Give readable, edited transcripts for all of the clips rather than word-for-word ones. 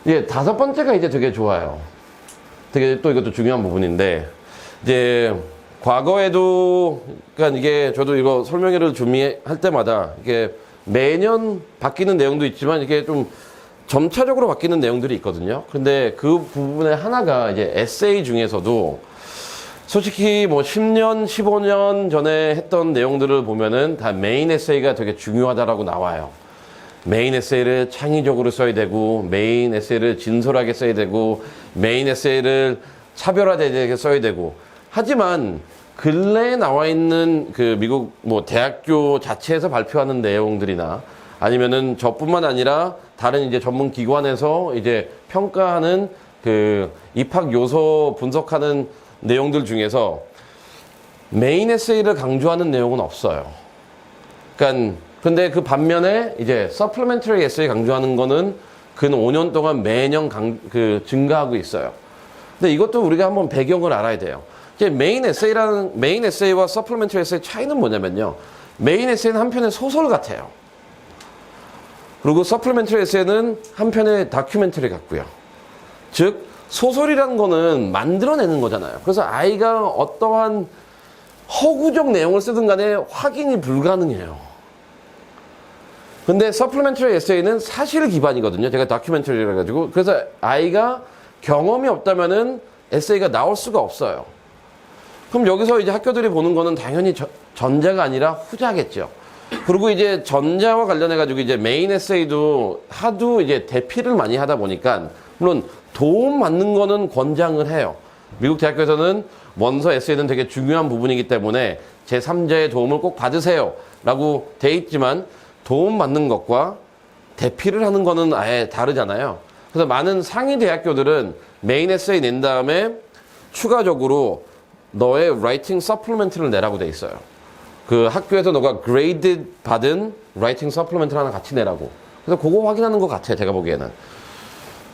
이제 다섯 번째가 이제 되게 좋아요. 되게 또 이것도 중요한 부분인데, 이제 과거에도, 그러니까 이게 저도 이거 설명회를 준비할 때마다 이게 매년 바뀌는 내용도 있지만 이게 좀 점차적으로 바뀌는 내용들이 있거든요. 근데 그 부분의 하나가 이제 에세이 중에서도 솔직히 뭐 10년, 15년 전에 했던 내용들을 보면은 다 메인 에세이가 되게 중요하다라고 나와요. 메인 에세이를 창의적으로 써야 되고, 메인 에세이를 진솔하게 써야 되고, 메인 에세이를 차별화되게 써야 되고. 하지만 근래에 나와 있는 그 미국 뭐 대학교 자체에서 발표하는 내용들이나 아니면은 저뿐만 아니라 다른 이제 전문 기관에서 이제 평가하는 그 입학 요소 분석하는 내용들 중에서 메인 에세이를 강조하는 내용은 없어요. 그러니까 근데 그 반면에 이제 서플리멘터리 에세이 강조하는 거는 근 5년 동안 매년 증가하고 있어요. 근데 이것도 우리가 한번 배경을 알아야 돼요. 이제 메인 에세이와 서플리멘터리 에세이 차이는 뭐냐면요. 메인 에세이는 한편의 소설 같아요. 그리고 서플리멘터리 에세이는 한편의 다큐멘터리 같고요. 즉 소설이라는 거는 만들어내는 거잖아요. 그래서 아이가 어떠한 허구적 내용을 쓰든 간에 확인이 불가능해요. 근데 서플리멘터리 에세이는 사실 기반이거든요. 제가 다큐멘터리라 가지고. 그래서 아이가 경험이 없다면은 에세이가 나올 수가 없어요. 그럼 여기서 이제 학교들이 보는 거는 당연히 전자가 아니라 후자겠죠. 그리고 이제 전자와 관련해 가지고 이제 메인 에세이도 하도 이제 대피를 많이 하다 보니까 물론 도움 받는 거는 권장을 해요. 미국 대학교에서는 원서 에세이는 되게 중요한 부분이기 때문에 제3자의 도움을 꼭 받으세요 라고 돼 있지만 도움 받는 것과 대피를 하는 거는 아예 다르잖아요. 그래서 많은 상위 대학교들은 메인 에세이 낸 다음에 추가적으로 너의 라이팅 서플리멘트를 내라고 돼 있어요. 그 학교에서 너가 그레이드 받은 라이팅 서플리멘트를 하나 같이 내라고. 그래서 그거 확인하는 것 같아요. 제가 보기에는.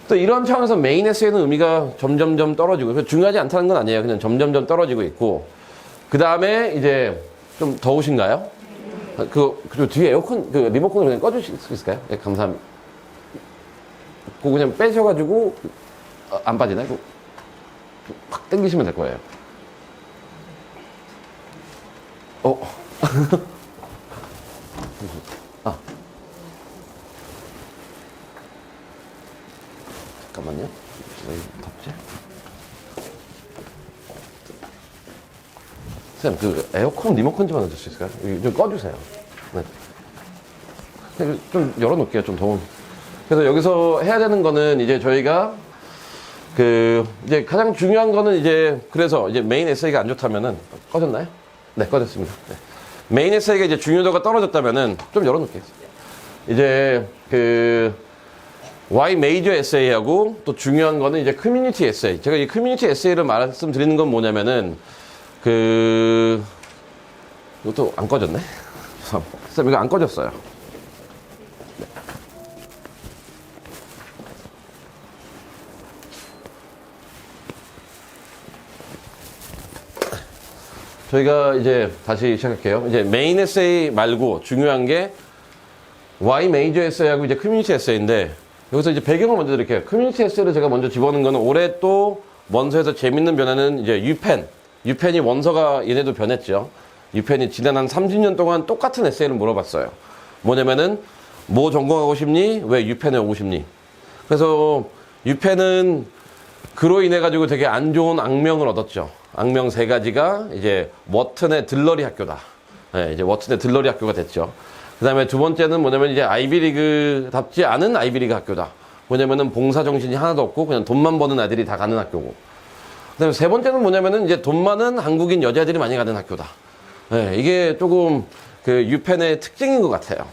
또 이런 차원에서 메인 에세이는 의미가 점점점 떨어지고, 중요하지 않다는 건 아니에요. 그냥 점점점 떨어지고 있고. 그 다음에 이제 좀 더우신가요? 그 뒤에 에어컨, 리모컨을 그냥 꺼주실 수 있을까요? 네, 감사합니다. 그거 그냥 빼셔가지고, 안 빠지나요? 확 당기시면 될 거예요. 잠깐만요. 왜 덥지? 선생님, 에어컨 리모컨 좀 하나 줄 수 있을까요? 좀 꺼주세요. 네. 좀 열어놓을게요. 좀 더운. 그래서 여기서 해야 되는 거는 이제 저희가 이제 가장 중요한 거는 그래서 이제 메인 에세이가 안 좋다면은, 꺼졌나요? 네, 꺼졌습니다. 네. 메인 에세이가 이제 중요도가 떨어졌다면은, 좀 열어놓을게요. 이제 Y 메이저 에세이하고 또 중요한 거는 이제 커뮤니티 에세이. 제가 이 커뮤니티 에세이를 말씀드리는 건 뭐냐면은, 이것도 안 꺼졌네? 쌤, 이거 안 꺼졌어요. 네. 저희가 이제 다시 시작할게요. 이제 메인 에세이 말고 중요한 게 Y 메이저 에세이하고 이제 커뮤니티 에세이인데, 여기서 이제 배경을 먼저 드릴게요. 커뮤니티 에세이를 제가 먼저 집어넣은 거는 올해 또 원서에서 재밌는 변화는 이제 유펜이 원서가 얘네도 변했죠. 유펜이 지난 한 30년 동안 똑같은 에세이를 물어봤어요. 뭐냐면은 뭐 전공하고 싶니? 왜 유펜에 오고 싶니? 그래서 유펜은 그로 인해 가지고 되게 안 좋은 악명을 얻었죠. 악명 3가지가 이제 워튼의 들러리 학교다. 네, 이제 워튼의 들러리 학교가 됐죠. 그 다음에 두 번째는 뭐냐면 이제 아이비리그답지 않은 아이비리그 학교다. 뭐냐면은 봉사 정신이 하나도 없고 그냥 돈만 버는 아들이 다 가는 학교고. 그 다음에 세 번째는 뭐냐면은 이제 돈 많은 한국인 여자들이 많이 가는 학교다. 네, 이게 조금 유펜의 특징인 것 같아요.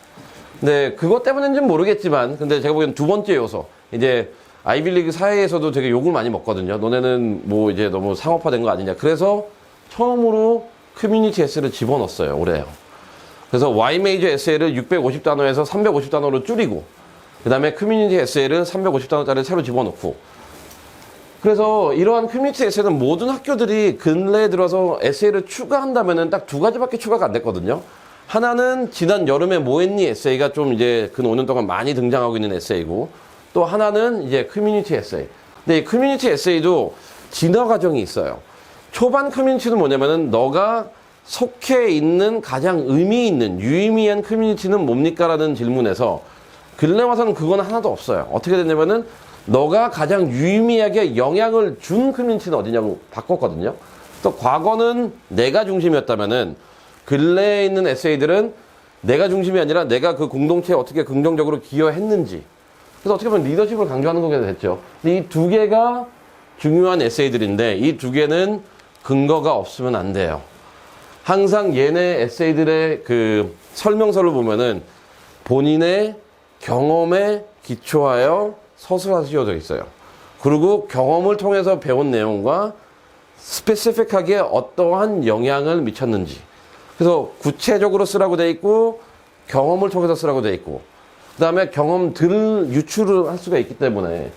근데 그것 때문인지는 모르겠지만, 근데 제가 보기엔 두 번째 요소. 이제 아이비리그 사회에서도 되게 욕을 많이 먹거든요. 너네는 뭐 이제 너무 상업화된 거 아니냐. 그래서 처음으로 커뮤니티 에세이를 집어넣었어요, 올해요. 그래서 Y 메이저 에세이를 650단어에서 350단어로 줄이고, 그 다음에 커뮤니티 에세이를 350단어짜리 새로 집어넣고, 그래서 이러한 커뮤니티 에세이는 모든 학교들이 근래에 들어서 에세이를 추가한다면은 딱 2가지밖에 추가가 안 됐거든요. 하나는 지난 여름에 뭐 했니 에세이가 좀 이제 근 5년 동안 많이 등장하고 있는 에세이고, 또 하나는 이제 커뮤니티 에세이. 근데 이 커뮤니티 에세이도 진화 과정이 있어요. 초반 커뮤니티는 뭐냐면은 너가 속해 있는 가장 의미 있는 유의미한 커뮤니티는 뭡니까? 라는 질문에서 근래 와서는 그건 하나도 없어요. 어떻게 됐냐면은 너가 가장 유의미하게 영향을 준 커뮤니티는 어디냐고 바꿨거든요. 또 과거는 내가 중심이었다면은 근래에 있는 에세이들은 내가 중심이 아니라 내가 그 공동체에 어떻게 긍정적으로 기여했는지. 그래서 어떻게 보면 리더십을 강조하는 거게 됐죠. 근데 이 두 개가 중요한 에세이들인데 이 두 개는 근거가 없으면 안 돼요. 항상 얘네 에세이들의 그 설명서를 보면은 본인의 경험에 기초하여 서술하시어져 있어요. 그리고 경험을 통해서 배운 내용과 스페시픽하게 어떠한 영향을 미쳤는지. 그래서 구체적으로 쓰라고 돼 있고 경험을 통해서 쓰라고 돼 있고 그 다음에 경험들을 유출을 할 수가 있기 때문에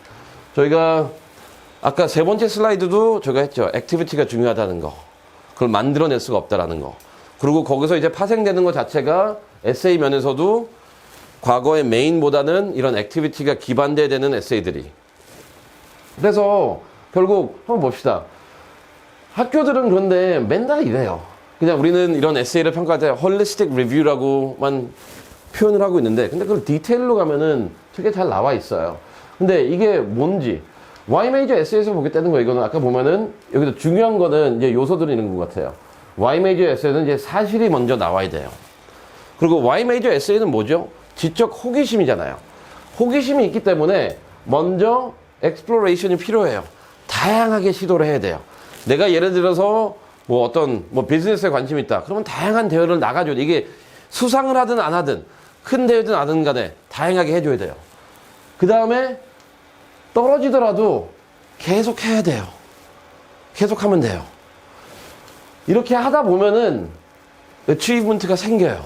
저희가 아까 세 번째 슬라이드도 제가 했죠. 액티비티가 중요하다는 거. 그걸 만들어낼 수가 없다라는 거. 그리고 거기서 이제 파생되는 것 자체가 에세이 면에서도 과거의 메인보다는 이런 액티비티가 기반돼야 되는 에세이들이. 그래서 결국 한번 봅시다. 학교들은 그런데 맨날 이래요. 그냥 우리는 이런 에세이를 평가할 때 홀리스틱 리뷰라고만 표현을 하고 있는데 근데 그걸 디테일로 가면은 되게 잘 나와 있어요. 근데 이게 뭔지 Y 메이저 에세이에서 보겠다는 거 이거는 아까 보면은 여기서 중요한 거는 이제 요소들이 있는 것 같아요. Y 메이저 에세이는 이제 사실이 먼저 나와야 돼요. 그리고 Y 메이저 에세이는 뭐죠? 지적 호기심이잖아요. 호기심이 있기 때문에 먼저 exploration이 필요해요. 다양하게 시도를 해야 돼요. 내가 예를 들어서 뭐 어떤 뭐 비즈니스에 관심이 있다. 그러면 다양한 대회를 나가줘야 돼. 이게 수상을 하든 안 하든 큰 대회든 안 하든 간에 다양하게 해줘야 돼요. 그 다음에 떨어지더라도 계속 해야 돼요. 계속 하면 돼요. 이렇게 하다 보면은 achievement가 생겨요.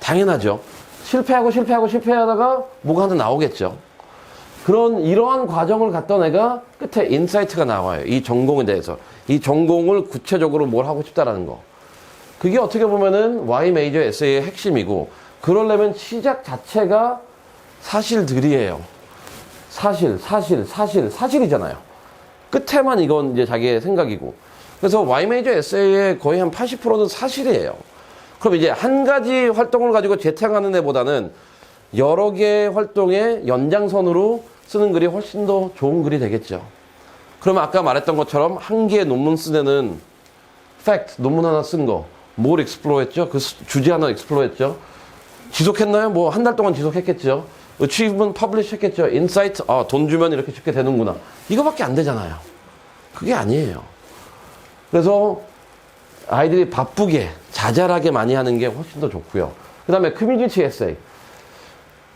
당연하죠. 실패하다가 뭐가 하나 나오겠죠. 이러한 과정을 갔던 애가 끝에 인사이트가 나와요. 이 전공에 대해서. 이 전공을 구체적으로 뭘 하고 싶다라는 거. 그게 어떻게 보면은 Y 메이저 에세이의 핵심이고, 그러려면 시작 자체가 사실들이에요. 사실이잖아요. 끝에만 이건 이제 자기의 생각이고. 그래서 Y 메이저 에세이의 거의 한 80%는 사실이에요. 그럼 이제 한 가지 활동을 가지고 재탕하는 애보다는 여러 개의 활동의 연장선으로 쓰는 글이 훨씬 더 좋은 글이 되겠죠. 그러면 아까 말했던 것처럼 한 개의 논문 쓴 애는 fact, 논문 하나 쓴 거, 뭘 explore 했죠? 그 주제 하나 explore 했죠? 지속했나요? 뭐 한 달 동안 지속했겠죠? achievement publish 했겠죠? insight, 돈 주면 이렇게 쉽게 되는구나. 이거밖에 안 되잖아요. 그게 아니에요. 그래서 아이들이 바쁘게, 자잘하게 많이 하는 게 훨씬 더 좋고요. 그 다음에 커뮤니티 에세이.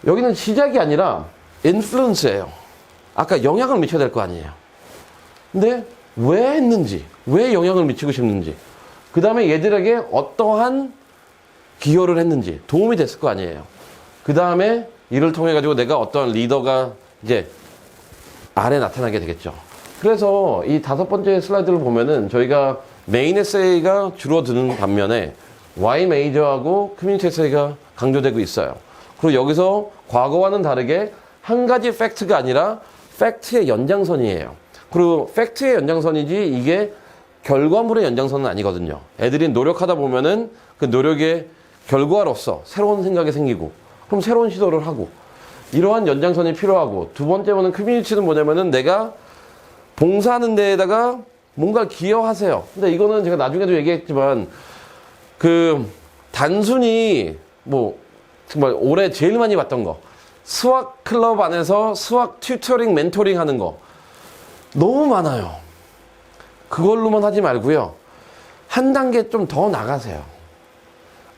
여기는 시작이 아니라 인플루언스예요. 아까 영향을 미쳐야 될 거 아니에요. 근데 왜 했는지, 왜 영향을 미치고 싶는지, 그 다음에 얘들에게 어떠한 기여를 했는지 도움이 됐을 거 아니에요. 그 다음에 이를 통해 가지고 내가 어떤 리더가 이제 아래 나타나게 되겠죠. 그래서 이 5번째 슬라이드를 보면은 저희가 메인 에세이가 줄어드는 반면에 Y 메이저하고 커뮤니티 에세이가 강조되고 있어요. 그리고 여기서 과거와는 다르게 한 가지 팩트가 아니라 팩트의 연장선이에요. 그리고 팩트의 연장선이지 이게 결과물의 연장선은 아니거든요. 애들이 노력하다 보면은 그 노력의 결과로서 새로운 생각이 생기고 그럼 새로운 시도를 하고 이러한 연장선이 필요하고 두 번째는 커뮤니티는 뭐냐면은 내가 봉사하는 데에다가 뭔가를 기여하세요. 근데 이거는 제가 나중에도 얘기했지만 그 단순히 뭐 정말 올해 제일 많이 봤던 거 수학 클럽 안에서 수학 튜터링 멘토링 하는 거 너무 많아요. 그걸로만 하지 말고요. 한 단계 좀 더 나가세요.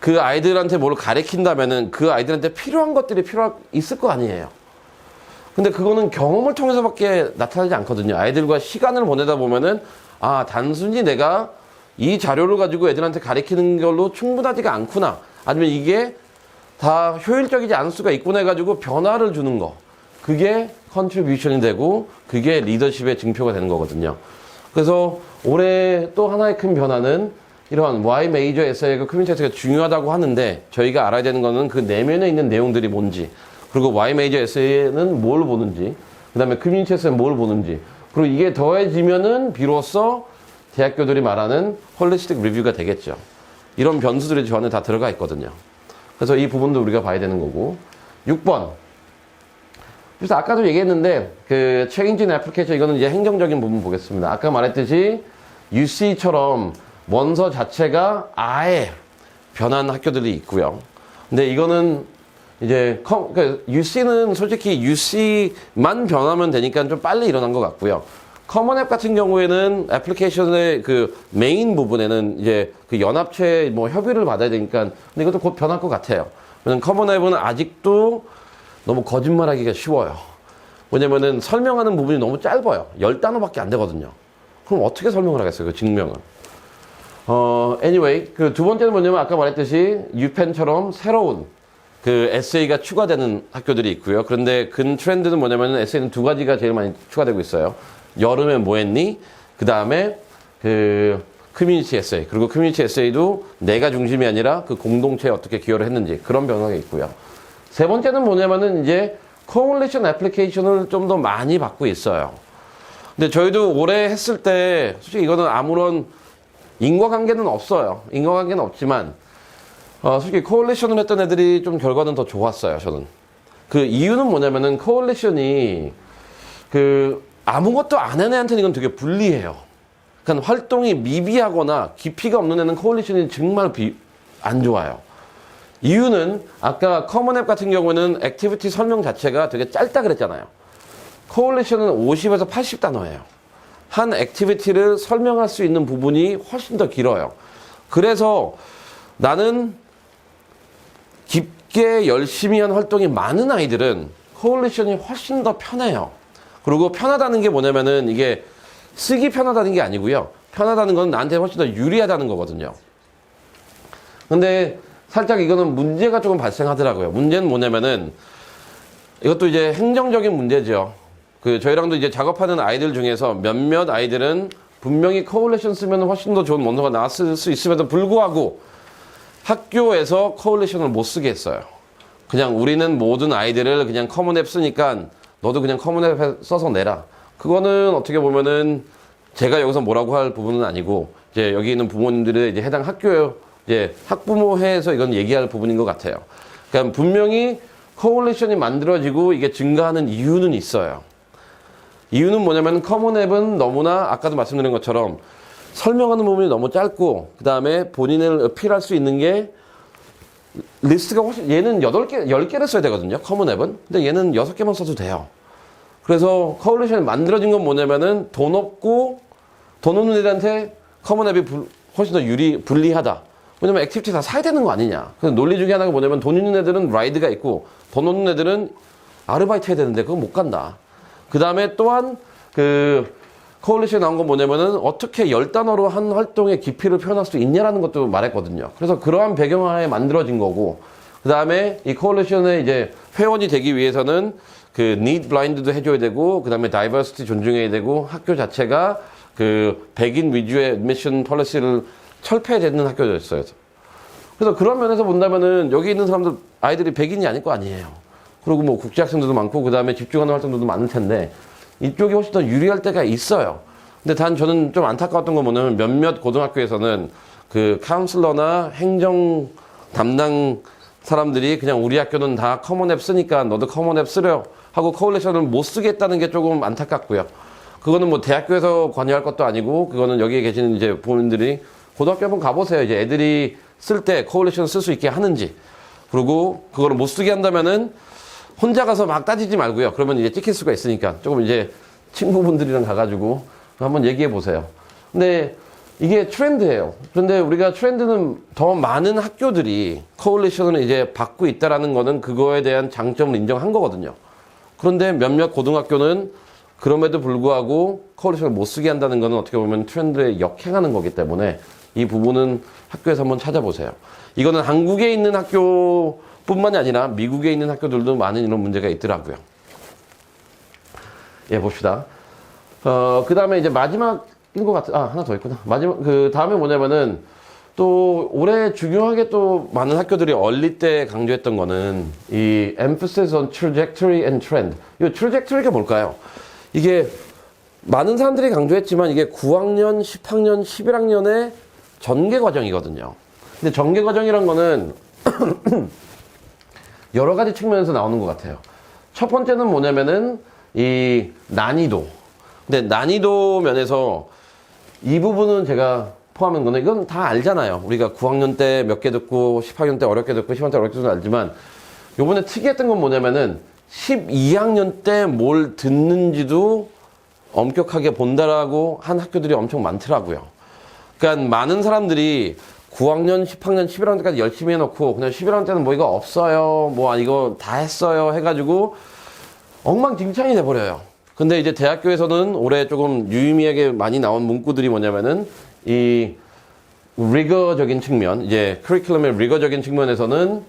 그 아이들한테 뭘 가르친다면은 그 아이들한테 필요한 것들이 있을 거 아니에요. 근데 그거는 경험을 통해서밖에 나타나지 않거든요. 아이들과 시간을 보내다 보면은 단순히 내가 이 자료를 가지고 애들한테 가르치는 걸로 충분하지가 않구나. 아니면 이게 다 효율적이지 않을 수가 있구나 해가지고 변화를 주는 거. 그게 컨트리뷰션이 되고 그게 리더십의 증표가 되는 거거든요. 그래서 올해 또 하나의 큰 변화는 이러한 Y 메이저 에세이가 커뮤니티 에세이가 중요하다고 하는데 저희가 알아야 되는 거는 그 내면에 있는 내용들이 뭔지 그리고 Y 메이저 에세이는 뭘 보는지, 그 다음에 커뮤니티 에세이는 뭘 보는지, 그리고 이게 더해지면은 비로소 대학교들이 말하는 홀리스틱 리뷰가 되겠죠. 이런 변수들이 저 안에 다 들어가 있거든요. 그래서 이 부분도 우리가 봐야 되는 거고. 6번. 그래서 아까도 얘기했는데, 그, 체인진 애플리케이션, 이거는 이제 행정적인 부분 보겠습니다. 아까 말했듯이, UC처럼 원서 자체가 아예 변한 학교들이 있고요. 근데 이거는 이제, 그러니까 UC는 솔직히 UC만 변하면 되니까 좀 빨리 일어난 것 같고요. 커먼앱 같은 경우에는 애플리케이션의 그 메인 부분에는 이제 그 연합체 뭐 협의를 받아야 되니까, 근데 이것도 곧 변할 것 같아요. 왜냐면 커먼앱은 아직도 너무 거짓말하기가 쉬워요. 왜냐면은 설명하는 부분이 너무 짧아요. 10단어밖에 안 되거든요. 그럼 어떻게 설명을 하겠어요, 그 증명은. anyway, 그 두 번째는 뭐냐면 아까 말했듯이 유펜처럼 새로운 그 에세이가 추가되는 학교들이 있고요. 그런데 근 트렌드는 뭐냐면 에세이는 두 가지가 제일 많이 추가되고 있어요. 여름에 뭐 했니? 그 다음에 그 커뮤니티 에세이. 그리고 커뮤니티 에세이도 내가 중심이 아니라 그 공동체에 어떻게 기여를 했는지 그런 변화가 있고요. 세 번째는 뭐냐면은 이제 코올리션 애플리케이션을 좀 더 많이 받고 있어요. 근데 저희도 올해 했을 때 솔직히 이거는 아무런 인과관계는 없어요. 인과관계는 없지만 솔직히 코올리션을 했던 애들이 좀 결과는 더 좋았어요. 저는. 그 이유는 뭐냐면은 코올리션이 그 아무것도 안 하는 애한테는 이건 되게 불리해요. 그러니까 활동이 미비하거나 깊이가 없는 애는 코올리션이 정말 안 좋아요. 이유는 아까 커먼앱 같은 경우는 액티비티 설명 자체가 되게 짧다 그랬잖아요. 코올리션은 50에서 80단어예요. 한 액티비티를 설명할 수 있는 부분이 훨씬 더 길어요. 그래서 나는 깊게 열심히 한 활동이 많은 아이들은 코올리션이 훨씬 더 편해요. 그리고 편하다는 게 뭐냐면은 이게 쓰기 편하다는 게 아니고요. 편하다는 건 나한테 훨씬 더 유리하다는 거거든요. 근데 살짝 이거는 문제가 조금 발생하더라고요. 문제는 뭐냐면은 이것도 이제 행정적인 문제죠. 그 저희랑도 이제 작업하는 아이들 중에서 몇몇 아이들은 분명히 코올리션 쓰면 훨씬 더 좋은 원서가 나왔을 수 있음에도 불구하고 학교에서 코올리션을 못 쓰게 했어요. 그냥 우리는 모든 아이들을 그냥 커먼앱 쓰니까 너도 그냥 커먼앱 써서 내라. 그거는 어떻게 보면은 제가 여기서 뭐라고 할 부분은 아니고 이제 여기 있는 부모님들의 이제 해당 학교 이제 학부모회에서 이건 얘기할 부분인 것 같아요. 그러니까 분명히 코올리션이 만들어지고 이게 증가하는 이유는 있어요. 이유는 뭐냐면 커먼앱은 너무나 아까도 말씀드린 것처럼 설명하는 부분이 너무 짧고 그 다음에 본인을 어필할 수 있는 게 리스트가 훨씬 얘는 8개, 10개를 써야 되거든요. 커먼앱은. 근데 얘는 6개만 써도 돼요. 그래서 코올리션이 만들어진 건 뭐냐면은 돈 없는 애들한테 커먼앱이 훨씬 더 불리하다. 왜냐면 액티비티 다 사야 되는 거 아니냐. 그래서 논리 중에 하나가 뭐냐면 돈 있는 애들은 라이드가 있고 돈 없는 애들은 아르바이트 해야 되는데 그건 못 간다. 그 다음에 또한 그 코올리션에 나온 건 뭐냐면은 어떻게 10단어로 한 활동의 깊이를 표현할 수 있냐라는 것도 말했거든요. 그래서 그러한 배경하에 만들어진 거고 그 다음에 이 코올리션에 이제 회원이 되기 위해서는 그 need blind도 해줘야 되고 그 다음에 diversity 존중해야 되고 학교 자체가 그 백인 위주의 admission policy를 철폐해야 되는 학교였어요. 그래서 그런 면에서 본다면은 여기 있는 사람들 아이들이 백인이 아닐 거 아니에요. 그리고 뭐 국제학생들도 많고 그 다음에 집중하는 활동들도 많을 텐데 이쪽이 훨씬 더 유리할 때가 있어요. 근데 단 저는 좀 안타까웠던 건 뭐냐면 몇몇 고등학교에서는 그 카운슬러나 행정 담당 사람들이 그냥 우리 학교는 다 커먼앱 쓰니까 너도 커먼앱 쓰려 하고 코올리션을 못 쓰겠다는 게 조금 안타깝고요. 그거는 뭐 대학교에서 관여할 것도 아니고 그거는 여기에 계시는 이제 부모님들이 고등학교 한번 가보세요. 이제 애들이 쓸 때 코올리션 쓸 수 있게 하는지. 그리고 그거를 못 쓰게 한다면은 혼자 가서 막 따지지 말고요. 그러면 이제 찍힐 수가 있으니까 조금 이제 친구분들이랑 가가지고 한번 얘기해 보세요. 근데 이게 트렌드예요. 그런데 우리가 트렌드는 더 많은 학교들이 코올리션을 이제 받고 있다라는 거는 그거에 대한 장점을 인정한 거거든요. 그런데 몇몇 고등학교는 그럼에도 불구하고 코올리션을 못 쓰게 한다는 거는 어떻게 보면 트렌드에 역행하는 거기 때문에 이 부분은 학교에서 한번 찾아보세요. 이거는 한국에 있는 학교뿐만이 아니라 미국에 있는 학교들도 많은 이런 문제가 있더라고요. 예, 봅시다. 그 다음에 이제 마지막인 것 같아. 하나 더 있구나. 그 다음에 뭐냐면은 또 올해 중요하게 또 많은 학교들이 얼리 때 강조했던 거는 이 emphasis on trajectory and trend. 이 trajectory가 뭘까요? 이게 많은 사람들이 강조했지만 이게 9학년, 10학년, 11학년의 전개 과정이거든요. 근데 전개 과정이란 거는 여러 가지 측면에서 나오는 것 같아요. 첫 번째는 뭐냐면은 이 난이도. 근데 난이도 면에서 이 부분은 제가 포함한 거는 이건 다 알잖아요. 우리가 9학년 때 몇 개 듣고 10학년 때 어렵게 듣고 10학년 때 어렵게 듣고 알지만 요번에 특이했던 건 뭐냐면은 12학년 때 뭘 듣는지도 엄격하게 본다라고 한 학교들이 엄청 많더라고요. 그러니까 많은 사람들이 9학년, 10학년, 11학년 때까지 열심히 해놓고 그냥 11학년 때는 뭐 이거 없어요. 뭐 이거 다 했어요. 해가지고 엉망진창이 돼버려요. 근데 이제 대학교에서는 올해 조금 유의미하게 많이 나온 문구들이 뭐냐면은 이 리거적인 측면, 이제 커리큘럼의 리거적인 측면에서는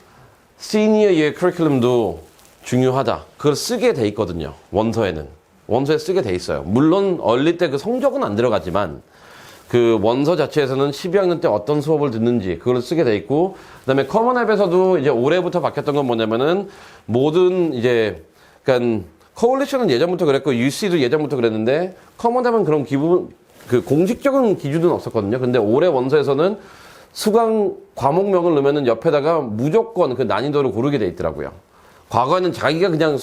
시니어 이어 커리큘럼도 중요하다. 그걸 쓰게 돼 있거든요. 원서에는. 원서에 쓰게 돼 있어요. 물론 얼리 때 그 성적은 안 들어가지만 그 원서 자체에서는 12학년 때 어떤 수업을 듣는지 그걸 쓰게 돼 있고, 그다음에 커먼 앱에서도 이제 올해부터 바뀌었던 건 뭐냐면은 모든 이제 그러니까 코올리션은 예전부터 그랬고 UC도 예전부터 그랬는데 커먼 앱은 그런 기분 그 공식적인 기준은 없었거든요. 근데 올해 원서에서는 수강 과목명을 넣으면은 옆에다가 무조건 그 난이도를 고르게 돼 있더라고요. 과거에는 자기가 그냥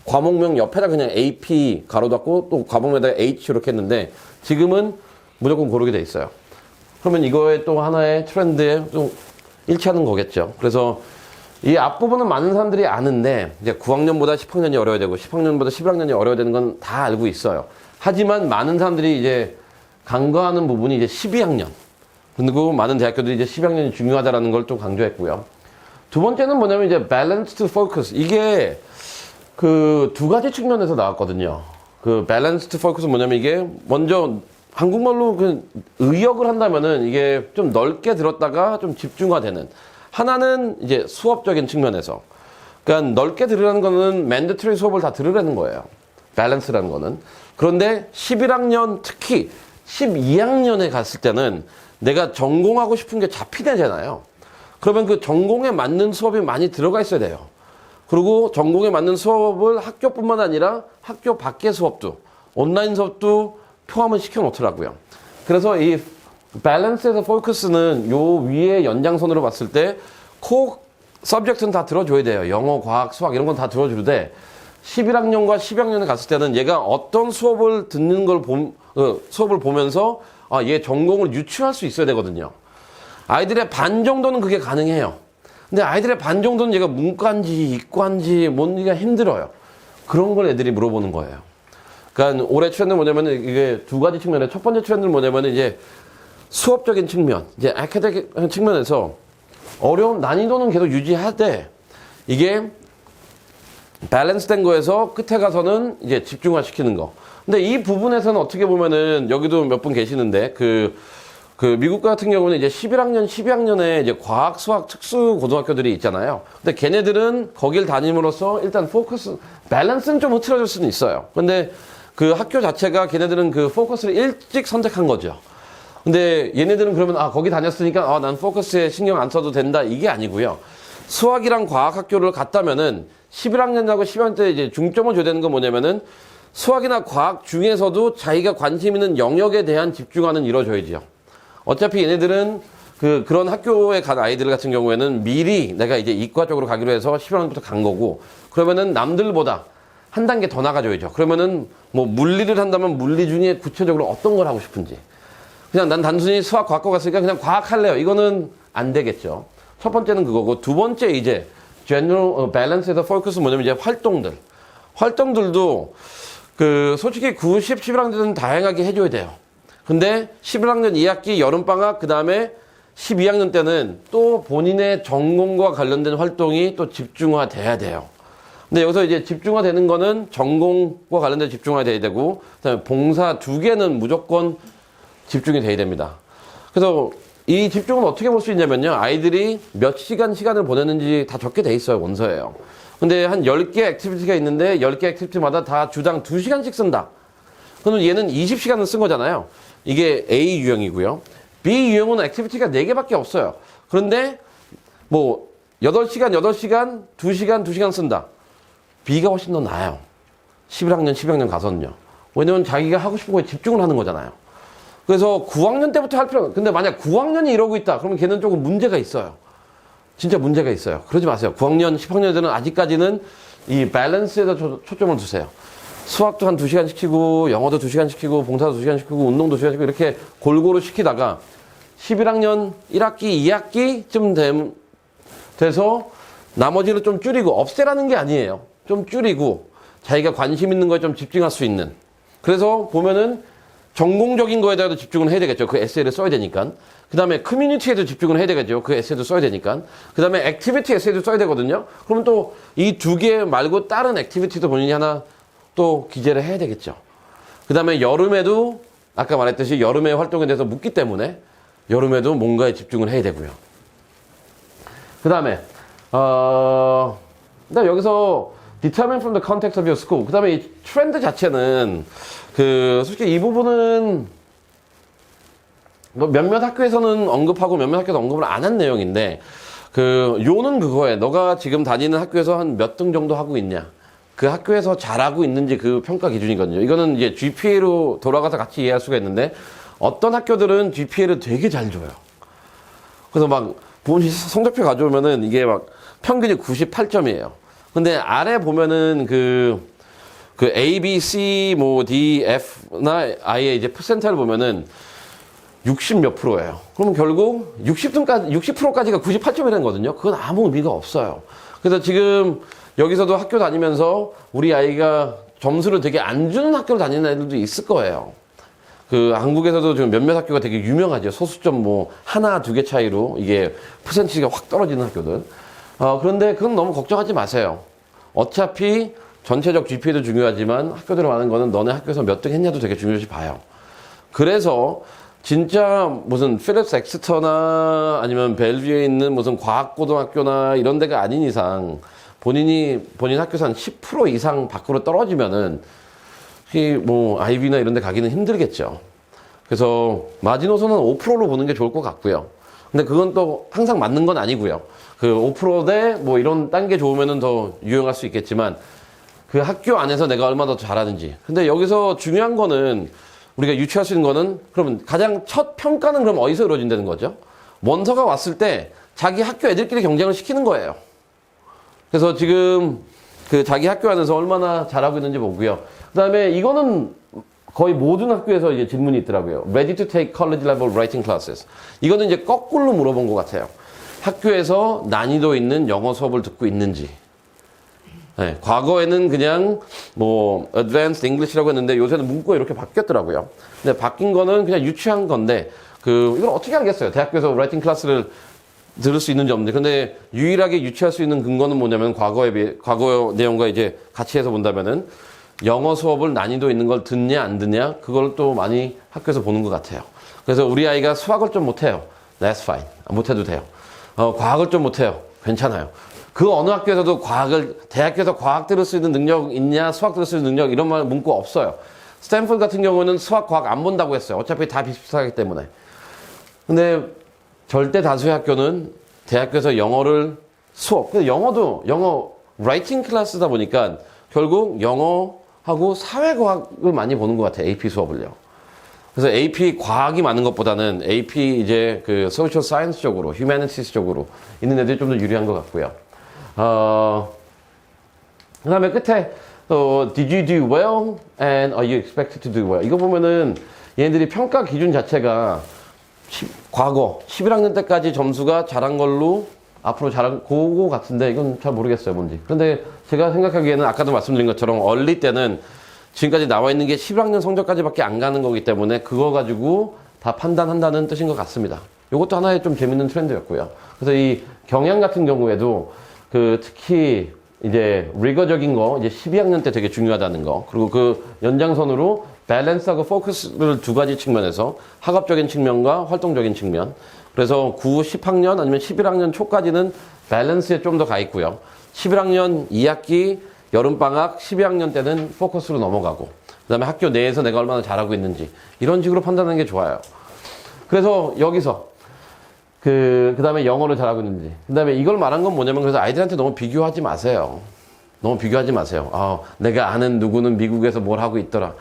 과목명 옆에다 그냥 AP 가로 닫고 또 과목명에다가 H 이렇게 했는데 지금은 무조건 고르게 돼 있어요. 그러면 이거에 또 하나의 트렌드에 좀 일치하는 거겠죠. 그래서 이 앞부분은 많은 사람들이 아는데 이제 9학년보다 10학년이 어려워야 되고 10학년보다 11학년이 어려워야 되는 건 다 알고 있어요. 하지만 많은 사람들이 이제 간과하는 부분이 이제 12학년. 그리고 많은 대학교들이 이제 12학년이 중요하다라는 걸 좀 강조했고요. 두 번째는 뭐냐면 이제 balanced focus. 이게 그 두 가지 측면에서 나왔거든요. 그 balanced focus는 뭐냐면 이게 먼저 한국말로 그 의역을 한다면은 이게 좀 넓게 들었다가 좀 집중화되는. 하나는 이제 수업적인 측면에서. 그러니까 넓게 들으라는 거는 mandatory 수업을 다 들으라는 거예요. balance라는 거는. 그런데 11학년 특히 12학년에 갔을 때는 내가 전공하고 싶은 게 잡히되잖아요. 그러면 그 전공에 맞는 수업이 많이 들어가 있어야 돼요. 그리고 전공에 맞는 수업을 학교뿐만 아니라 학교 밖의 수업도, 온라인 수업도 포함을 시켜 놓더라고요. 그래서 이 밸런스에서 포커스는 요 위에 연장선으로 봤을 때 코어 서브젝트는 다 들어줘야 돼요. 영어, 과학, 수학 이런 건 다 들어주는데 11학년과 12학년에 갔을 때는 얘가 어떤 수업을 듣는 걸 수업을 보면서 아, 얘 전공을 유추할 수 있어야 되거든요. 아이들의 반 정도는 그게 가능해요. 근데 아이들의 반 정도는 얘가 문과인지 이과인지 뭔지가 힘들어요. 그런 걸 애들이 물어보는 거예요. 그러니까 올해 트렌드는 뭐냐면 이게 두 가지 측면에 첫 번째 트렌드는 뭐냐면 이제 수업적인 측면, 이제 아카데믹 측면에서 어려운 난이도는 계속 유지하되 이게 밸런스 된 거에서 끝에 가서는 이제 집중화 시키는 거. 근데 이 부분에서는 어떻게 보면은 여기도 몇 분 계시는데 그 미국 같은 경우는 이제 11학년, 12학년에 이제 과학, 수학, 특수 고등학교들이 있잖아요. 근데 걔네들은 거길 다님으로써 일단 포커스, 밸런스는 좀 흐트러질 수는 있어요. 근데 그 학교 자체가 걔네들은 그 포커스를 일찍 선택한 거죠. 근데 얘네들은 그러면 아, 거기 다녔으니까 아, 난 포커스에 신경 안 써도 된다. 이게 아니고요. 수학이랑 과학 학교를 갔다면은 11학년하고 12학년 때 이제 중점을 줘야 되는 건 뭐냐면은 수학이나 과학 중에서도 자기가 관심 있는 영역에 대한 집중화는 이루어져야죠. 어차피 얘네들은 그런 학교에 간 아이들 같은 경우에는 미리 내가 이제 이과 쪽으로 가기로 해서 11학년부터 간 거고, 그러면은 남들보다 한 단계 더 나가줘야죠. 그러면은 뭐 물리를 한다면 물리 중에 구체적으로 어떤 걸 하고 싶은지. 그냥 난 단순히 수학 과학과 갔으니까 그냥 과학 할래요. 이거는 안 되겠죠. 첫 번째는 그거고, 두 번째 이제 general balance에서 focus는 뭐냐면 이제 활동들도 솔직히 9, 10, 11학년은 다양하게 해줘야 돼요. 근데 11학년 2학기 여름방학 그 다음에 12학년 때는 또 본인의 전공과 관련된 활동이 또 집중화돼야 돼요. 근데 여기서 이제 집중화되는 거는 전공과 관련된 집중화돼야 되고, 그다음에 봉사 두 개는 무조건 집중이 돼야 됩니다. 그래서 이 집중은 어떻게 볼 수 있냐면요. 아이들이 몇 시간을 보내는지 다 적게 돼 있어요. 원서에요. 근데 한 10개 액티비티가 있는데 10개 액티비티마다 다 주당 2시간씩 쓴다. 그러면 얘는 20시간을 쓴 거잖아요. 이게 A 유형이고요. B유형은 액티비티가 4개밖에 없어요. 그런데 뭐 8시간, 8시간, 2시간, 2시간 쓴다. B가 훨씬 더 나아요. 11학년 가서는요. 왜냐면 자기가 하고 싶은 거에 집중을 하는 거잖아요. 그래서 9학년 때부터 할 필요는, 근데 만약 9학년이 이러고 있다. 그러면 걔는 조금 문제가 있어요. 진짜 문제가 있어요. 그러지 마세요. 9학년, 10학년들은 아직까지는 이 밸런스에다 초점을 두세요. 수학도 한 2시간 시키고, 영어도 2시간 시키고, 봉사도 2시간 시키고, 운동도 2시간 시키고, 이렇게 골고루 시키다가 11학년 1학기, 2학기쯤 돼서 나머지를 좀 줄이고, 없애라는 게 아니에요. 좀 줄이고, 자기가 관심 있는 거에 좀 집중할 수 있는. 그래서 보면은 전공적인 거에다가도 집중을 해야 되겠죠. 그 에세이를 써야 되니까. 그 다음에 커뮤니티에도 집중을 해야 되겠죠. 그 에세이도 써야 되니까. 그 다음에 액티비티 에세이도 써야 되거든요. 그러면 또 이 2개 말고 다른 액티비티도 본인이 하나 또 기재를 해야 되겠죠. 그 다음에 여름에도 아까 말했듯이 여름의 활동에 대해서 묻기 때문에 여름에도 뭔가에 집중을 해야 되고요. 그 다음에 여기서 determine from the context of your school. 그 다음에 이 트렌드 자체는 솔직히 이 부분은 뭐 몇몇 학교에서는 언급하고 몇몇 학교에서 언급을 안 한 내용인데 요는 그거예요. 너가 지금 다니는 학교에서 한 몇 등 정도 하고 있냐. 그 학교에서 잘하고 있는지 그 평가 기준이거든요. 이거는 이제 GPA로 돌아가서 같이 이해할 수가 있는데 어떤 학교들은 GPA를 되게 잘 줘요. 그래서 막 부모님 성적표 가져오면은 이게 막 평균이 98점이에요. 근데 아래 보면은 그 A, B, C, 뭐 D, F나 I의 이제 퍼센트를 보면은 60 몇 프로예요. 그러면 결국 60%까지가 98점이라는 거거든요. 그건 아무 의미가 없어요. 그래서 지금 여기서도 학교 다니면서 우리 아이가 점수를 되게 안 주는 학교를 다니는 애들도 있을 거예요. 한국에서도 지금 몇몇 학교가 되게 유명하죠. 소수점 뭐 하나, 2개 차이로 이게 퍼센티지가 확 떨어지는 학교들. 그런데 그건 너무 걱정하지 마세요. 어차피 전체적 GPA도 중요하지만 학교들을 많은 거는 너네 학교에서 몇 등 했냐도 되게 중요시 봐요. 그래서 진짜 무슨 필립스 엑스터나 아니면 벨뷰에 있는 무슨 과학고등학교나 이런 데가 아닌 이상 본인 학교에서 한 10% 이상 밖으로 떨어지면은 뭐 아이비나 이런 데 가기는 힘들겠죠. 그래서 마지노선은 5%로 보는 게 좋을 것 같고요. 근데 그건 또 항상 맞는 건 아니고요. 5%대 뭐 이런 단계 좋으면은 더 유용할 수 있겠지만 그 학교 안에서 내가 얼마나 더 잘하는지. 근데 여기서 중요한 거는 우리가 유추할 수 있는 거는 그러면 가장 첫 평가는 그럼 어디서 이루어진다는 거죠? 원서가 왔을 때 자기 학교 애들끼리 경쟁을 시키는 거예요. 그래서 지금 자기 학교 안에서 얼마나 잘하고 있는지 보고요. 그 다음에 이거는 거의 모든 학교에서 이제 질문이 있더라고요. Ready to take college level writing classes. 이거는 이제 거꾸로 물어본 것 같아요. 학교에서 난이도 있는 영어 수업을 듣고 있는지. 네, 과거에는 그냥 뭐 advanced English라고 했는데 요새는 문구가 이렇게 바뀌었더라고요. 근데 바뀐 거는 그냥 유추한 건데 이걸 어떻게 알겠어요? 대학교에서 라이팅 클래스를 들을 수 있는지 없는지. 근데 유일하게 유추할 수 있는 근거는 뭐냐면 과거 내용과 이제 같이 해서 본다면은 영어 수업을 난이도 있는 걸 듣냐 안 듣냐 그걸 또 많이 학교에서 보는 것 같아요. 그래서 우리 아이가 수학을 좀 못해요. That's fine. 못해도 돼요. 과학을 좀 못해요. 괜찮아요. 그 어느 학교에서도 대학교에서 과학 들을 수 있는 능력 있냐, 수학 들을 수 있는 능력 이런 말 문구 없어요. 스탠포드 같은 경우는 수학, 과학 안 본다고 했어요. 어차피 다 비슷비슷하기 때문에. 근데 절대 다수의 학교는 대학교에서 영어를 근데 영어 라이팅 클래스다 보니까 결국 영어하고 사회과학을 많이 보는 것 같아요. AP 수업을요. 그래서 AP 과학이 많은 것보다는 AP 이제 social science 쪽으로, humanities 쪽으로 있는 애들이 좀 더 유리한 것 같고요. 그 다음에 끝에 did you do well and are you expected to do well? 이거 보면은 얘네들이 평가 기준 자체가 과거 11학년 때까지 점수가 잘한 걸로 앞으로 잘한 그거 같은데 이건 잘 모르겠어요 뭔지. 그런데 제가 생각하기에는 아까도 말씀드린 것처럼 얼리 때는 지금까지 나와 있는 게 11학년 성적까지밖에 안 가는 거기 때문에 그거 가지고 다 판단한다는 뜻인 것 같습니다. 이것도 하나의 좀 재밌는 트렌드였고요. 그래서 이 경향 같은 경우에도 특히 이제 리거적인 거 이제 12학년 때 되게 중요하다는 거, 그리고 그 연장선으로 밸런스하고 포커스를 두 가지 측면에서 학업적인 측면과 활동적인 측면. 그래서 9, 10학년 아니면 11학년 초까지는 밸런스에 좀 더 가 있고요. 11학년 2학기 여름방학 12학년 때는 포커스로 넘어가고, 그 다음에 학교 내에서 내가 얼마나 잘하고 있는지 이런 식으로 판단하는 게 좋아요. 그래서 여기서 그 다음에 영어를 잘하고 있는지. 그 다음에 이걸 말한 건 뭐냐면 그래서 아이들한테 너무 비교하지 마세요. 너무 비교하지 마세요. 내가 아는 누구는 미국에서 뭘 하고 있더라.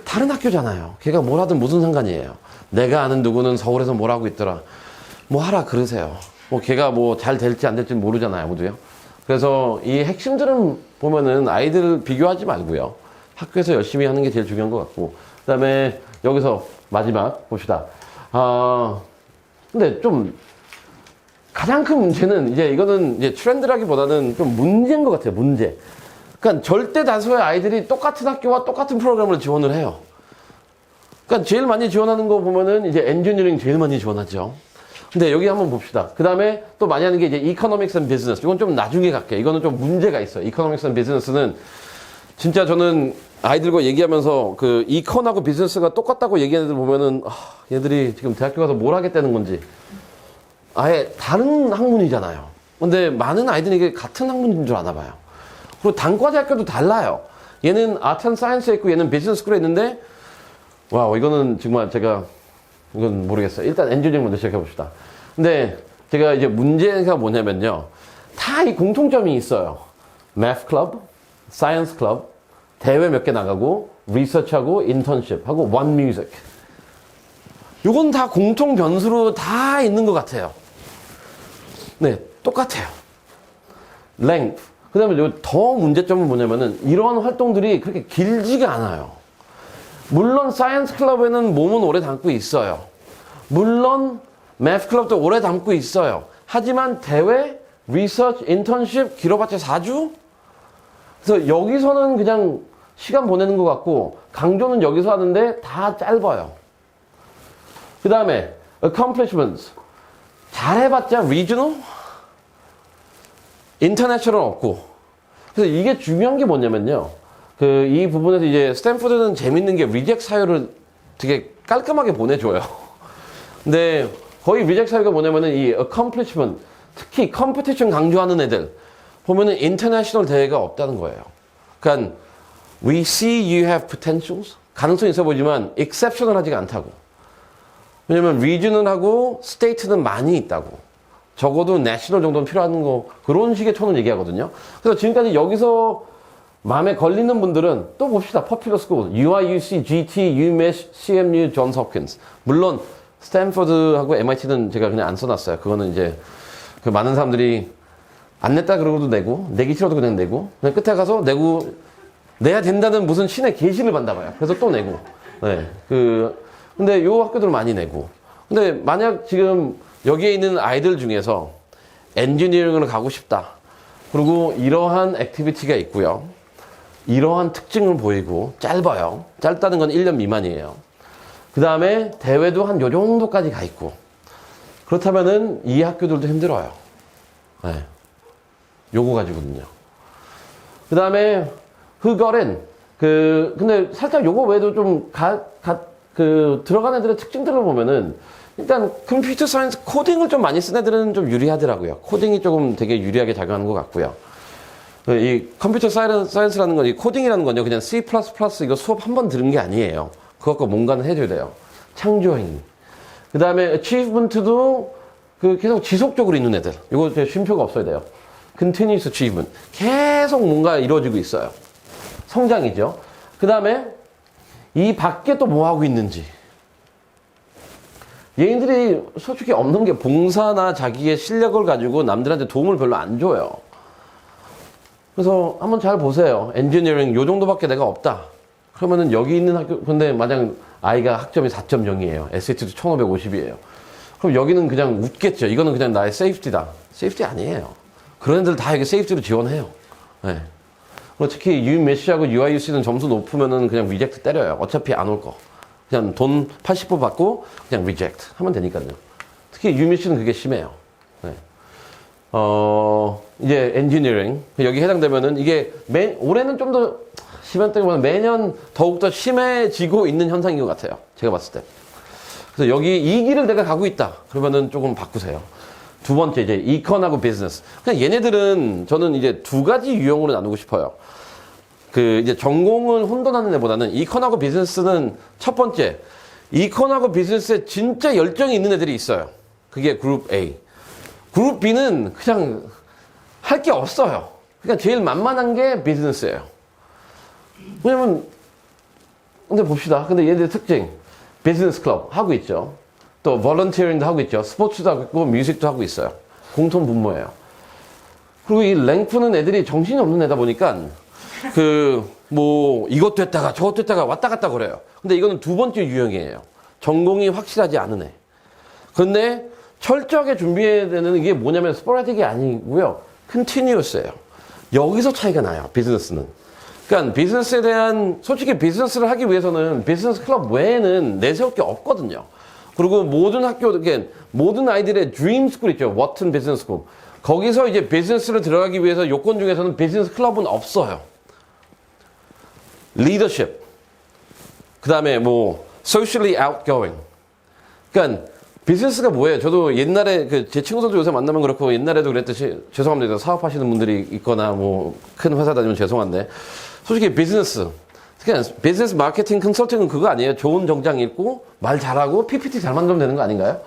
다른 학교잖아요. 걔가 뭘 하든 무슨 상관이에요. 내가 아는 누구는 서울에서 뭘 하고 있더라. 뭐 하라 그러세요. 뭐 걔가 뭐 잘 될지 안 될지 모르잖아요. 아무도요. 그래서 이 핵심들은 보면은 아이들 비교하지 말고요. 학교에서 열심히 하는 게 제일 중요한 것 같고. 그 다음에 여기서 마지막 봅시다. 근데 좀 가장 큰 문제는 이제 이거는 이제 트렌드라기보다는 좀 문제인 것 같아요. 문제. 그러니까 절대 다수의 아이들이 똑같은 학교와 똑같은 프로그램을 지원을 해요. 그러니까 제일 많이 지원하는 거 보면은 이제 엔지니어링 제일 많이 지원하죠. 근데 여기 한번 봅시다. 그 다음에 또 많이 하는 게 이제 이코노믹스 앤 비즈니스. 이건 좀 나중에 갈게요. 이거는 좀 문제가 있어요. 이코노믹스 앤 비즈니스는 진짜 저는 아이들과 얘기하면서 그 이컨하고 비즈니스가 똑같다고 얘기하는 애들 보면은 얘들이 지금 대학교 가서 뭘 하겠다는 건지 아예 다른 학문이잖아요. 근데 많은 아이들이 이게 같은 학문인 줄 아나 봐요. 그리고 단과대학교도 달라요. 얘는 아트 앤 사이언스에 있고 얘는 비즈니스 스쿨에 있는데 와 이거는 정말 제가 이건 모르겠어요. 일단 엔지니어링 먼저 시작해 봅시다. 근데 제가 이제 문제가 뭐냐면요. 다 이 공통점이 있어요. Math Club, Science Club, 대회 몇 개 나가고 리서치하고 인턴십하고 One Music. 이건 다 공통 변수로 다 있는 것 같아요. 네, 똑같아요. Length. 그 다음에 더 문제점은 뭐냐면은 이러한 활동들이 그렇게 길지가 않아요. 물론 사이언스 클럽에는 몸은 오래 담고 있어요. 물론 매th 클럽도 오래 담고 있어요. 하지만 대회, 리서치, 인턴십 길어봤자 4주? 그래서 여기서는 그냥 시간 보내는 것 같고 강조는 여기서 하는데 다 짧아요. 그 다음에 accomplishments. 잘해봤자 regional, international 없고. 그래서 이게 중요한 게 뭐냐면요. 이 부분에서 이제 스탠포드는 재밌는 게 리젝 사유를 되게 깔끔하게 보내줘요. 근데 거의 리젝 사유가 뭐냐면은 이 accomplishment, 특히 컴피티션 강조하는 애들 보면은 인터내셔널 대회가 없다는 거예요. 그러니까 we see you have potentials 가능성이 있어 보이지만 exceptional 하지가 않다고. 왜냐면 regional하고 state는 많이 있다고. 적어도 national 정도는 필요한 거 그런 식의 톤을 얘기하거든요. 그래서 지금까지 여기서 마음에 걸리는 분들은 또 봅시다. Popular School, UIUC, GT, UMass, CMU, 존스 홉킨스. 물론 스탠퍼드하고 MIT는 제가 그냥 안 써놨어요. 그거는 이제 그 많은 사람들이 안 냈다 그러고도 내고 내기 싫어도 그냥 내고 그냥 끝에 가서 내야 된다는 무슨 신의 계시를 받나 봐요. 그래서 또 내고. 네. 근데 요 학교들은 많이 내고. 근데 만약 지금 여기에 있는 아이들 중에서 엔지니어링을 가고 싶다. 그리고 이러한 액티비티가 있고요. 이러한 특징을 보이고 짧아요. 짧다는 건 1년 미만이에요. 그 다음에 대회도 한 요 정도까지 가 있고 그렇다면은 이 학교들도 힘들어요. 네. 요거 가지고는요. 그 다음에 흑어렌 근데 살짝 요거 외에도 좀 들어간 애들의 특징들을 보면은 일단 컴퓨터 사이언스 코딩을 좀 많이 쓴 애들은 좀 유리하더라고요. 코딩이 조금 되게 유리하게 작용하는 것 같고요. 이 컴퓨터 사이언스라는 건, 이 코딩이라는 건요, 그냥 C++ 이거 수업 한 번 들은 게 아니에요. 그것과 뭔가는 해줘야 돼요. 창조행위. 그 다음에 achievement도 계속 지속적으로 있는 애들. 이거 쉼표가 없어야 돼요. continuous achievement. 계속 뭔가 이루어지고 있어요. 성장이죠. 그 다음에 이 밖에 또 뭐 하고 있는지. 얘네들이 솔직히 없는 게 봉사나 자기의 실력을 가지고 남들한테 도움을 별로 안 줘요. 그래서 한번 잘 보세요. 엔지니어링 요 정도밖에 내가 없다. 그러면은 여기 있는 학교, 근데 만약 아이가 학점이 4.0이에요. SAT도 1550이에요. 그럼 여기는 그냥 웃겠죠. 이거는 그냥 나의 세이프티다. 세이프티 아니에요. 그런 애들 다 여기 세이프티로 지원해요. 네. 그리고 특히 UMass하고 UIUC는 점수 높으면은 그냥 리젝트 때려요. 어차피 안 올 거. 그냥 돈 80% 받고 그냥 리젝트 하면 되니까요. 특히 UMass는 그게 심해요. 네. 이제 엔지니어링 여기 해당되면은 이게 올해는 좀 더 심했다기보다는 매년 더욱더 심해지고 있는 현상인 것 같아요. 제가 봤을 때. 그래서 여기 이 길을 내가 가고 있다. 그러면은 조금 바꾸세요. 두 번째 이제 이컨하고 비즈니스. 그냥 얘네들은 저는 이제 두 가지 유형으로 나누고 싶어요. 이제 전공을 혼돈하는 애보다는 이컨하고 비즈니스는 첫 번째 이콘하고 비즈니스에 진짜 열정이 있는 애들이 있어요. 그게 그룹 A. 그룹 B는 그냥 할 게 없어요. 그러니까 제일 만만한 게 비즈니스예요. 왜냐면 근데 봅시다. 근데 얘네들 특징. 비즈니스 클럽 하고 있죠. 또 volunteering도 하고 있죠. 스포츠도 하고 있고 뮤직도 하고 있어요. 공통 분모예요. 그리고 이 랭프는 애들이 정신이 없는 애다 보니까 이것도 했다가 저것도 했다가 왔다 갔다 그래요. 근데 이거는 두 번째 유형이에요. 전공이 확실하지 않은 애. 근데 철저하게 준비해야 되는 게 뭐냐면 스포라틱이 아니고요. 컨티뉴어스예요. 여기서 차이가 나요. 비즈니스는. 그러니까 비즈니스에 대한 솔직히 비즈니스를 하기 위해서는 비즈니스 클럽 외에는 내세울 게 없거든요. 그리고 모든 학교, 모든 아이들의 드림 스쿨 있죠. 워튼 비즈니스 스쿨. 거기서 이제 비즈니스를 들어가기 위해서 요건 중에서는 비즈니스 클럽은 없어요. 리더십. 그 다음에 socially outgoing. 그러니까 비즈니스가 뭐예요? 저도 옛날에 제 친구들도 요새 만나면 그렇고 옛날에도 그랬듯이 죄송합니다. 사업하시는 분들이 있거나 큰 회사 다니면 죄송한데 솔직히 비즈니스 그냥 비즈니스 마케팅 컨설팅은 그거 아니에요. 좋은 정장 읽고 말 잘하고 PPT 잘 만들면 되는 거 아닌가요?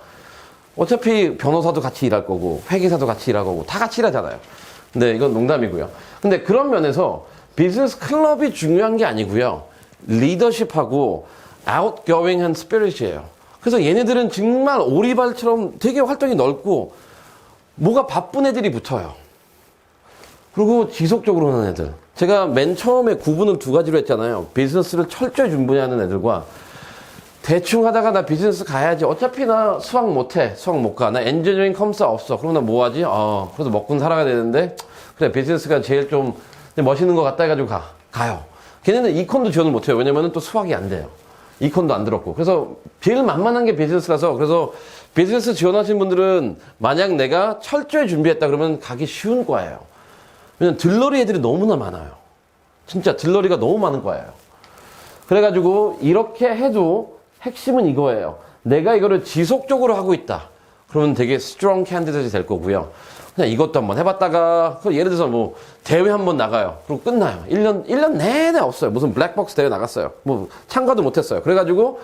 어차피 변호사도 같이 일할 거고 회계사도 같이 일할 거고 다 같이 일하잖아요. 근데 이건 농담이고요. 근데 그런 면에서 비즈니스 클럽이 중요한 게 아니고요. 리더십하고 outgoing한 스피릿이에요. 그래서 얘네들은 정말 오리발처럼 되게 활동이 넓고 뭐가 바쁜 애들이 붙어요. 그리고 지속적으로 하는 애들. 제가 맨 처음에 구분을 두 가지로 했잖아요. 비즈니스를 철저히 준비하는 애들과 대충 하다가 나 비즈니스 가야지. 어차피 나 수학 못해. 수학 못 가. 나 엔지니어링 컴사 없어. 그럼 나 뭐 하지? 그래도 먹고 살아야 되는데 그래 비즈니스가 제일 좀 멋있는 것 같다 해가지고 가요. 걔네는 이콘도 지원을 못해요. 왜냐면은 또 수학이 안 돼요. 이콘도 안 들었고. 그래서 제일 만만한 게 비즈니스라서 그래서 비즈니스 지원하신 분들은 만약 내가 철저히 준비했다 그러면 가기 쉬운 과예요. 왜냐면 들러리 애들이 너무나 많아요. 진짜 들러리가 너무 많은 과예요. 그래가지고 이렇게 해도 핵심은 이거예요. 내가 이거를 지속적으로 하고 있다. 그러면 되게 strong candidate이 될 거고요. 그냥 이것도 한번 해봤다가 예를 들어서 대회 한번 나가요. 그리고 끝나요. 1년 내내 없어요. 무슨 블랙박스 대회 나갔어요. 참가도 못했어요. 그래가지고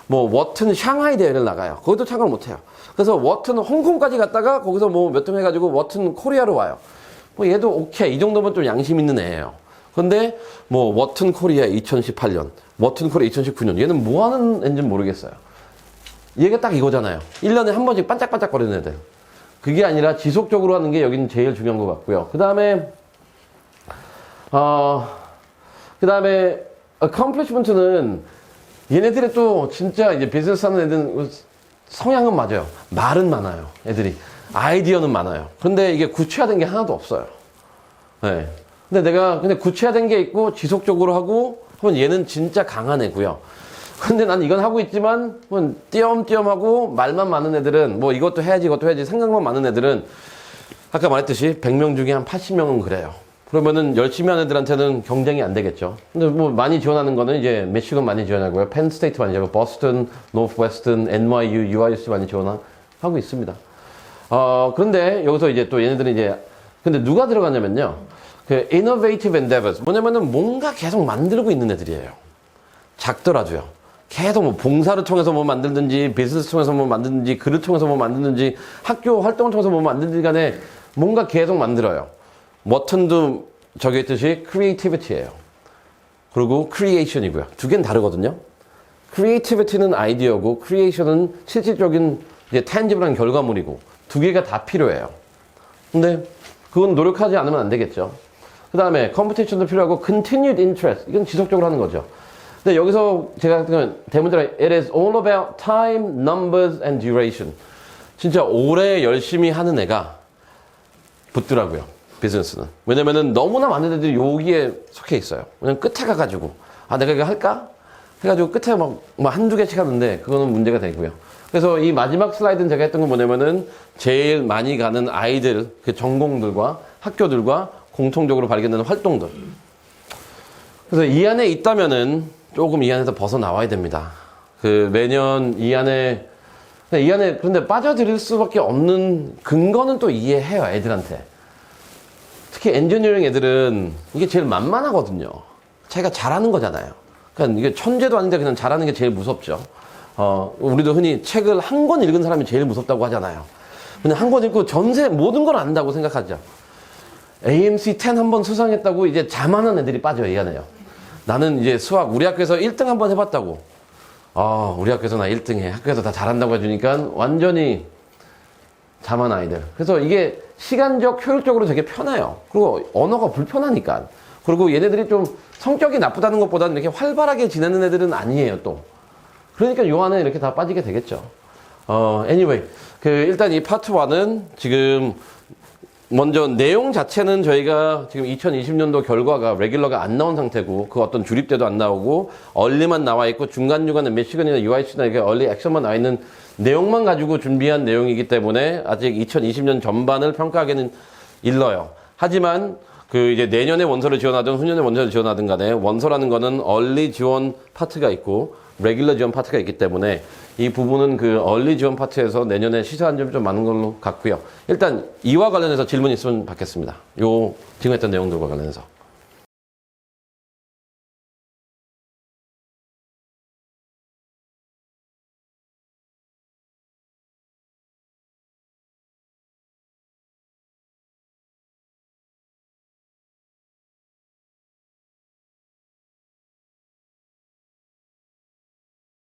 워튼 샹하이 대회를 나가요. 거기도 참가를 못해요. 그래서 워튼 홍콩까지 갔다가 거기서 몇 등 해가지고 워튼 코리아로 와요. 얘도 오케이. 이 정도면 좀 양심 있는 애예요. 근데 워튼 코리아 2018년, 워튼 코리아 2019년 얘는 뭐 하는 애인지 모르겠어요. 얘가 딱 이거잖아요. 1년에 한 번씩 반짝반짝거리는 애들. 그게 아니라 지속적으로 하는 게 여기는 제일 중요한 것 같고요. 그 다음에 accomplishment는 얘네들이 또 진짜 이제 비즈니스 하는 애들은 성향은 맞아요. 말은 많아요. 애들이. 아이디어는 많아요. 그런데 이게 구체화된 게 하나도 없어요. 네. 근데 구체화된 게 있고 지속적으로 하고 하면 얘는 진짜 강한 애고요. 근데 난 이건 하고 있지만 띄엄띄엄하고 말만 많은 애들은 이것도 해야지 생각만 많은 애들은 아까 말했듯이 100명 중에 한 80명은 그래요. 그러면은 열심히 하는 애들한테는 경쟁이 안 되겠죠. 근데 많이 지원하는 거는 이제 미시건 많이 지원하고요. 펜스테이트 많이 지원하고 버스턴, 노스웨스턴, NYU, UIUC 많이 지원하고 있습니다. 그런데 여기서 이제 또 얘네들은 근데 누가 들어가냐면요. innovative endeavors. 뭐냐면은 뭔가 계속 만들고 있는 애들이에요. 작더라도요. 계속 봉사를 통해서 만들든지, 비즈니스 통해서 만들든지, 글을 통해서 만들든지, 학교 활동을 통해서 만들든지 간에 뭔가 계속 만들어요. 워튼도 저기 있듯이 creativity예요. 그리고 creation이고요. 두 개는 다르거든요. creativity는 아이디어고, creation은 실질적인 tangible한 결과물이고, 두 개가 다 필요해요. 근데 그건 노력하지 않으면 안 되겠죠. 그 다음에 competition도 필요하고, continued interest. 이건 지속적으로 하는 거죠. 근데 여기서 제가 대문자로 it is all about time, numbers, and duration. 진짜 오래 열심히 하는 애가 붙더라고요. 비즈니스는. 왜냐면은 너무나 많은 애들이 여기에 속해 있어요. 왜냐면 끝에 가가지고 내가 이거 할까? 해가지고 끝에 한두 개씩 하는데 그거는 문제가 되고요. 그래서 이 마지막 슬라이드는 제가 했던 건 뭐냐면은 제일 많이 가는 아이들, 그 전공들과 학교들과 공통적으로 발견되는 활동들. 그래서 이 안에 있다면은 조금 이 안에서 벗어나와야 됩니다. 매년 이 안에 그런데 빠져들일 수밖에 없는 근거는 또 이해해요, 애들한테. 특히 엔지니어링 애들은 이게 제일 만만하거든요. 자기가 잘하는 거잖아요. 그러니까 이게 천재도 아닌데 그냥 잘하는 게 제일 무섭죠. 우리도 흔히 책을 한 권 읽은 사람이 제일 무섭다고 하잖아요. 근데 한 권 읽고 전체 모든 걸 안다고 생각하죠. AMC 10 한 번 수상했다고 이제 자만한 애들이 빠져요, 이 안에요. 나는 이제 수학, 우리 학교에서 1등 한 번 해봤다고. 우리 학교에서 나 1등 해. 학교에서 다 잘한다고 해주니까 완전히 자만 아이들. 그래서 이게 시간적, 효율적으로 되게 편해요. 그리고 언어가 불편하니까. 그리고 얘네들이 좀 성격이 나쁘다는 것보다는 이렇게 활발하게 지내는 애들은 아니에요, 또. 그러니까 요 안에 이렇게 다 빠지게 되겠죠. anyway. 일단 이 파트 1은 지금 먼저 내용 자체는 저희가 지금 2020년도 결과가 레귤러가 안 나온 상태고 그 어떤 주립대도 안 나오고 얼리만 나와 있고 중간중간에 미시건이나 UIC나 이렇게 얼리 액션만 나와 있는 내용만 가지고 준비한 내용이기 때문에 아직 2020년 전반을 평가하기는 일러요. 하지만 이제 내년에 원서를 지원하든 후년에 원서를 지원하든 간에 원서라는 거는 얼리 지원 파트가 있고 레귤러 지원 파트가 있기 때문에 이 부분은 얼리 지원 파트에서 내년에 시사한 점이 좀 많은 걸로 같고요. 일단 이와 관련해서 질문 있으면 받겠습니다. 지금 했던 내용들과 관련해서.